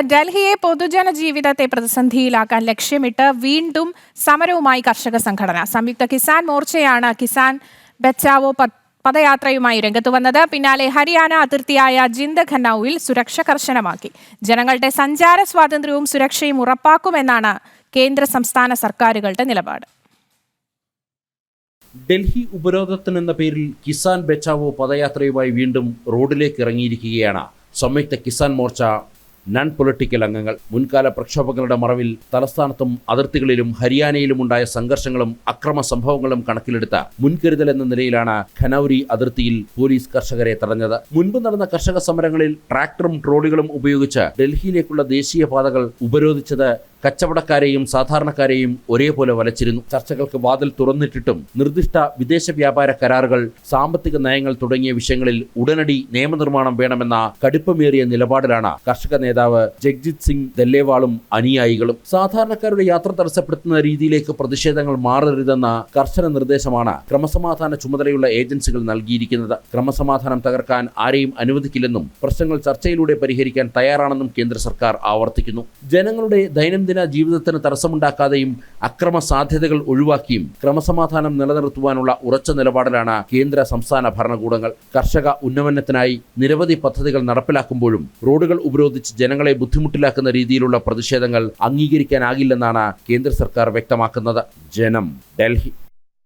ഡൽഹിയെ പൊതുജന ജീവിതത്തെ പ്രതിസന്ധിയിലാക്കാൻ ലക്ഷ്യമിട്ട് വീണ്ടും സമരവുമായി കർഷക സംഘടന. സംയുക്ത കിസാൻ മോർച്ചയാണ് കിസാൻ ബച്ചാവോ പദയാത്രയുമായി രംഗത്ത് വന്നത്. പിന്നാലെ ഹരിയാന അതിർത്തിയായ ജിന്ദ് ഖന്നൌവിൽ സുരക്ഷ കർശനമാക്കി. ജനങ്ങളുടെ സഞ്ചാര സ്വാതന്ത്ര്യവും സുരക്ഷയും ഉറപ്പാക്കുമെന്നാണ് കേന്ദ്ര സംസ്ഥാന സർക്കാരുകളുടെ നിലപാട്. ഡൽഹി ഉപരോധത്തിനെന്ന പേരിൽ കിസാൻ ബച്ചാവോ പദയാത്രയുമായി വീണ്ടും റോഡിലേക്ക് ഇറങ്ങിയിരിക്കുകയാണ് സംയുക്ത കിസാൻ മോർച്ച നോൺ പൊളിറ്റിക്കൽ അംഗങ്ങൾ. മുൻകാല പ്രക്ഷോഭങ്ങളുടെ മറവിൽ തലസ്ഥാനത്തും അതിർത്തികളിലും ഹരിയാനയിലും ഉണ്ടായ സംഘർഷങ്ങളും അക്രമ സംഭവങ്ങളും കണക്കിലെടുത്ത മുൻകരുതൽ എന്ന നിലയിലാണ് ഖനൌരി അതിർത്തിയിൽ പോലീസ് കർഷകരെ തടഞ്ഞത്. മുൻപ് നടന്ന കർഷക സമരങ്ങളിൽ ട്രാക്ടറും ട്രോളികളും ഉപയോഗിച്ച് ഡൽഹിയിലേക്കുള്ള ദേശീയപാതകൾ ഉപരോധിച്ചത് കച്ചവടക്കാരെയും സാധാരണക്കാരെയും ഒരേപോലെ വലച്ചിരുന്നു. ചർച്ചകൾക്ക് വാതിൽ തുറന്നിട്ടിട്ടും നിർദ്ദിഷ്ട വിദേശ വ്യാപാര കരാറുകൾ, സാമ്പത്തിക നയങ്ങൾ തുടങ്ങിയ വിഷയങ്ങളിൽ ഉടനടി നിയമനിർമ്മാണം വേണമെന്ന കടുപ്പമേറിയ നിലപാടിലാണ് കർഷക നേതാവ് ജഗ്ജിത് സിംഗ് ദല്ലേവാളും അനുയായികളും. സാധാരണക്കാരുടെ യാത്ര തടസ്സപ്പെടുത്തുന്ന രീതിയിലേക്ക് പ്രതിഷേധങ്ങൾ മാറരുതെന്ന കർശന നിർദ്ദേശമാണ് ക്രമസമാധാന ചുമതലയുള്ള ഏജൻസികൾ നൽകിയിരിക്കുന്നത്. ക്രമസമാധാനം തകർക്കാൻ ആരെയും അനുവദിക്കില്ലെന്നും പ്രശ്നങ്ങൾ ചർച്ചയിലൂടെ പരിഹരിക്കാൻ തയ്യാറാണെന്നും കേന്ദ്ര സർക്കാർ ആവർത്തിക്കുന്നു. ജനങ്ങളുടെ ദൈനംദിന ജീവിതത്തിന് തടസ്സമുണ്ടാക്കാതെയും അക്രമ സാധ്യതകൾ ഒഴിവാക്കിയും ക്രമസമാധാനം നിലനിർത്തുവാനുള്ള ഉറച്ച നിലപാടിലാണ് കേന്ദ്ര സംസ്ഥാന ഭരണകൂടങ്ങൾ. കർഷക ഉന്നമനത്തിനായി നിരവധി പദ്ധതികൾ നടപ്പിലാക്കുമ്പോഴും റോഡുകൾ ഉപരോധിച്ച് ജനങ്ങളെ ബുദ്ധിമുട്ടിലാക്കുന്ന രീതിയിലുള്ള പ്രതിഷേധങ്ങൾ അംഗീകരിക്കാനാകില്ലെന്നാണ് കേന്ദ്ര സർക്കാർ വ്യക്തമാക്കുന്നത്. ജനം, ഡൽഹി.